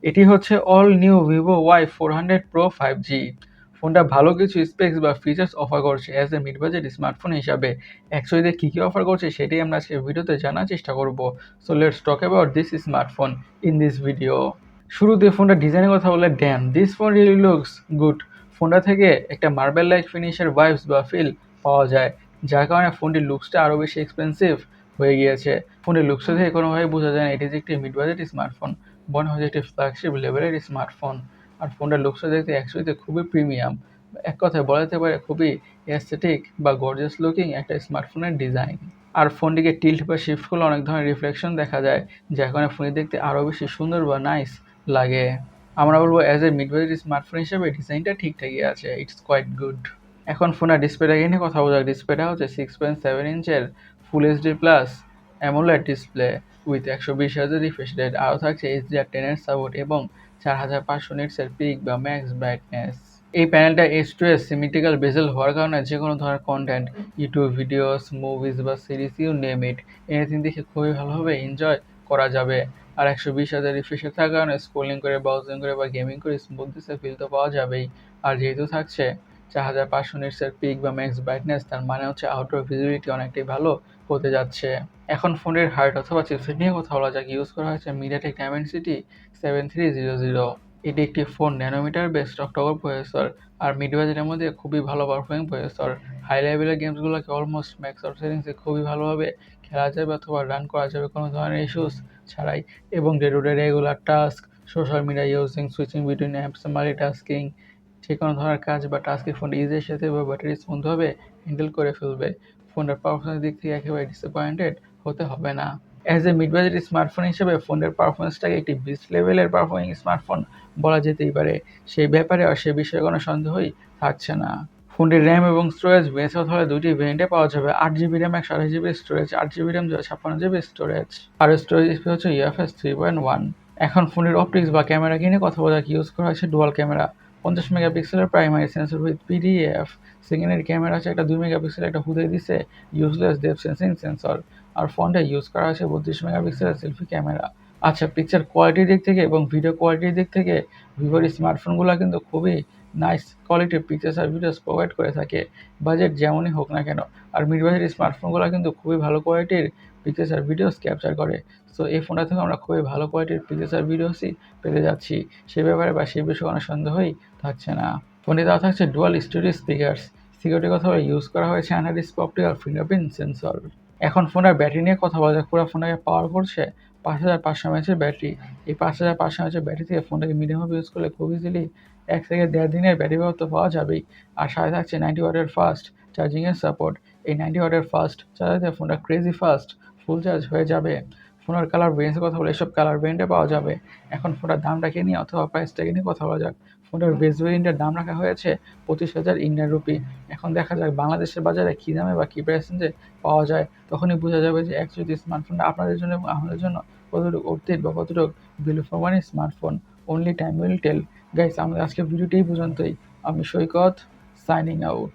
এটি হচ্ছে all new Vivo Y400 Pro 5G। ফোনটা ভালো কিছু স্পেক্স বা ফিচার্স অফার করছে as a mid budget smartphone হিসাবে। অ্যাকচুয়ালি কী কী অফার করছে সেটাই আমরা আজকে ভিডিওতে জানার চেষ্টা করব। So let's talk about this smartphone in this video. শুরুতে ফোনটা ডিজাইনের কথা বলে damn this phone really looks good. ফোনটা থেকে একটা মার্বেল লাইক ফিনিশের ভাইবস বা ফিল পাওয়া যায়, যার কারণে ফোনটির লুকসটা আরও বেশি এক্সপেন্সিভ হয়ে গিয়েছে। ফোনের লুকসটা থেকে কোনোভাবেই বোঝা যায় না এটি যে একটি মিড বাজেট স্মার্টফোন, মনে হয় যে একটি ফ্ল্যাগশিপ লেভেলের স্মার্টফোন। আর ফোনটার লুকসটা দেখতে অ্যাকচুয়ালিতে খুবই প্রিমিয়াম, এক কথায় বলা যেতে পারে খুবই এস্থেটিক বা গর্জিয়াস লুকিং একটা স্মার্টফোনের ডিজাইন। আর ফোনটিকে টিল্ট বা শিফট করলে অনেক ধরনের রিফ্লেকশন দেখা যায়, যার কারণে ফোনটি দেখতে আরও বেশি সুন্দর বা নাইস লাগে। আমরা বলবো as a mid budget smartphone হিসেবে ডিজাইনটা ঠিকঠাকই আছে, ইটস কোয়াইট গুড। এখন ফোনের ডিসপ্লেটাকে নিয়ে কথা বলা যাক। ডিসপ্লেটা হচ্ছে 6.7 ইঞ্চের full HD plus AMOLED display with 120 Hz refresh rate. আরও থাকছে HDR10 এর সাপোর্ট এবং 4500 নিটসের পিক বা ম্যাক্স ব্রাইটনেস। এই প্যানেলটা H2S সিমেট্রিক্যাল বেজেল হওয়ার কারণে যে কোনো ধরনের কন্টেন্ট, ইউটিউব ভিডিওস, মুভিজ বা series you name it, anything দেখে খুবই ভালোভাবে এনজয় করা যাবে। আর 120 Hz রিফ্রেশ রেট থাকার কারণে স্ক্রোলিং করে, ব্রাউজিং করে বা গেমিং করে স্মুথনেসের ফিল তো পাওয়া যাবেই। আর যেহেতু থাকছে 4500 নিটসের পিক বা ম্যাক্স ব্রাইটনেস, তার মানে হচ্ছে আউটডোর ভিজিবিলিটি অনেকটাই ভালো হতে যাচ্ছে। এখন ফোনের হার্ড অথবা চিপসেট নিয়ে কথা বলা যাক। ইউজ করা হয়েছে MediaTek Dimensity 7300। এটি একটি 4 ন্যানোমিটার বেস অক্টোকোর প্রসেসর আর মিড বাজেটের মধ্যে খুবই ভালো পারফর্মিং প্রসেসর। হাই লেভেলের গেমসগুলোকে অলমোস্ট ম্যাক্স আউট সেটিংসে খুবই ভালোভাবে খেলা যাবে অথবা রান করা যাবে কোনো ধরনের ইস্যুস ছাড়াই। এবং day to day regular task, social media using, switching between apps, multitasking, যে কোনো ধরনের কাজ বা টাস্কে ফোনটি ইজির সাথে বা ব্যাটারি স্মুথভাবে হ্যান্ডেল করে ফেলবে। ফোনটার পারফরমেন্সের দিক থেকে একেবারে ডিসঅ্যাপয়েন্টেড হতে হবে না। As a mid budget smartphone হিসেবে ফোনের পারফরমেন্সটাকে একটি বিস্ট লেভেলের পারফর্মিং স্মার্টফোন বলা যেতেই পারে। সেই ব্যাপারে আর সে বিষয়ে কোনো সন্দেহই থাকছে না। ফোনটির র্যাম এবং স্টোরেজ বেস হলে দুইটি ভেরিয়েন্টে পাওয়া যাবে, 8GB RAM 128GB storage, 8GB RAM 56GB storage. আর স্টোরেজ স্পেস হচ্ছে UFS 3.1। এখন ফোনের অপটিক্স বা ক্যামেরা কিনে কথা বলা যাক। ইউজ করা হয়েছে ডুয়াল ক্যামেরা, 50 মেগাপিক্সেলের primary sensor with PDF। Secondary camera আছে একটা 2 মেগাপিক্সেলের, একটা হুদে দিছে ইউজলেস ডেপথ সেন্সিং সেন্সর। আর ফোনটা ইউজ করা হয়েছে 32 মেগাপিক্সেলের সেলফি ক্যামেরা। আচ্ছা, পিকচার কোয়ালিটির দিক থেকে এবং ভিডিও কোয়ালিটির দিক থেকে ভিভোর স্মার্টফোনগুলো কিন্তু খুবই নাইস কোয়ালিটির পিকচার্স আর ভিডিওস প্রোভাইড করে থাকে, বাজেট যেমনই হোক না কেন। আর মিড বাজেট স্মার্টফোনগুলো কিন্তু খুবই ভালো কোয়ালিটির পিকচার্স আর ভিডিওস ক্যাপচার করে। সো এই ফোনটা থেকে আমরা খুবই ভালো কোয়ালিটির পিকচার্স আর ভিডিওসই পেতে যাচ্ছি, সে ব্যাপারে বা সেই বিষয়ে কোনো সন্দেহই থাকছে না। ফোনে দেওয়া থাকছে ডুয়াল স্টুডিও স্পিকার্স। সিকিউরিটির কথা বলে ইউজ করা হয়েছে অ্যানাডিস্ক অপটিক্যাল ফিঙ্গারপ্রিন্ট সেন্সর। এখন ফোনের ব্যাটারি নিয়ে কথা বলা যাক। পুরো ফোনটাকে পাওয়ার করছে 5500 mAh ব্যাটারি। এই 5500 mAh ব্যাটারি থেকে ফোনটাকে মিডিয়ামভাবে ইউজ করলে খুব ইজিলি 1 থেকে 1.5 দিনের ব্যাটারি ব্যাকআপ তো পাওয়া যাবেই। আর সাথে থাকছে 90 ওয়াটের ফাস্ট চার্জিংয়ের সাপোর্ট। এই 90 ওয়াটের ফাস্ট চার্জারে ফোনটা ক্রেজি ফাস্ট ফুল চার্জ হয়ে যাবে। ফোনের কালার ভেরিয়েন্টের কথা বলে এসব কালার ভেরিয়েন্টে পাওয়া যাবে। এখন ফোনটার দামটাকে নিয়ে অথবা প্রাইসটাকে নিয়ে কথা বলা যাক। ফোনটার বেস ভেরিয়েন্টের দাম রাখা হয়েছে 25,000 ইন্ডিয়ান রুপি। এখন দেখা যাক বাংলাদেশের বাজারে কী দামে বা কী প্রাইস রেঞ্জে পাওয়া যায়, তখনই বোঝা যাবে যে অ্যাকচুয়ালি স্মার্টফোনটা আপনাদের জন্য এবং আমাদের জন্য কতটুকু অর্থিত বা কতটুকু value for money smartphone. Only time will tell. Guys, আমাদের আজকের ভিডিওটি এই পর্যন্তই। আমি সৈকত, সাইনিং আউট।